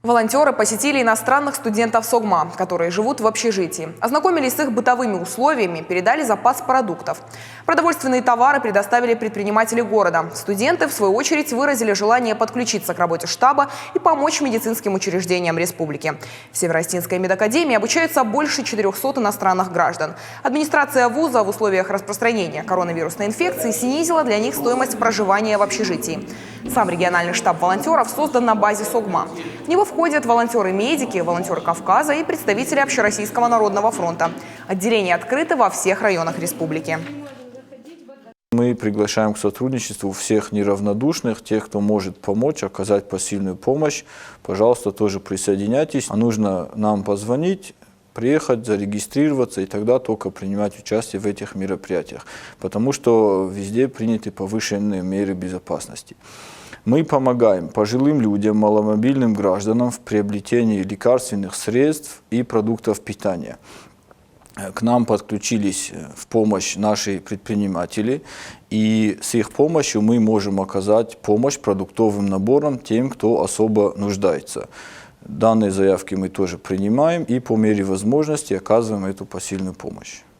Волонтеры посетили иностранных студентов СОГМА, которые живут в общежитии. Ознакомились с их бытовыми условиями, передали запас продуктов. Продовольственные товары предоставили предприниматели города. Студенты, в свою очередь, выразили желание подключиться к работе штаба и помочь медицинским учреждениям республики. В Северостинской медакадемии обучаются больше 400 иностранных граждан. Администрация вуза в условиях распространения коронавирусной инфекции снизила для них стоимость проживания в общежитии. Сам региональный штаб волонтеров создан на базе СОГМА. В него входят волонтеры-медики, волонтеры Кавказа и представители Общероссийского народного фронта. Отделения открыты во всех районах республики. Мы приглашаем к сотрудничеству всех неравнодушных, тех, кто может помочь, оказать посильную помощь. Пожалуйста, тоже присоединяйтесь. А нужно нам позвонить, приехать, зарегистрироваться и тогда только принимать участие в этих мероприятиях, потому что везде приняты повышенные меры безопасности. Мы помогаем пожилым людям, маломобильным гражданам в приобретении лекарственных средств и продуктов питания. К нам подключились в помощь наши предприниматели, и с их помощью мы можем оказать помощь продуктовым наборам тем, кто особо нуждается. Данные заявки мы тоже принимаем и по мере возможности оказываем эту посильную помощь.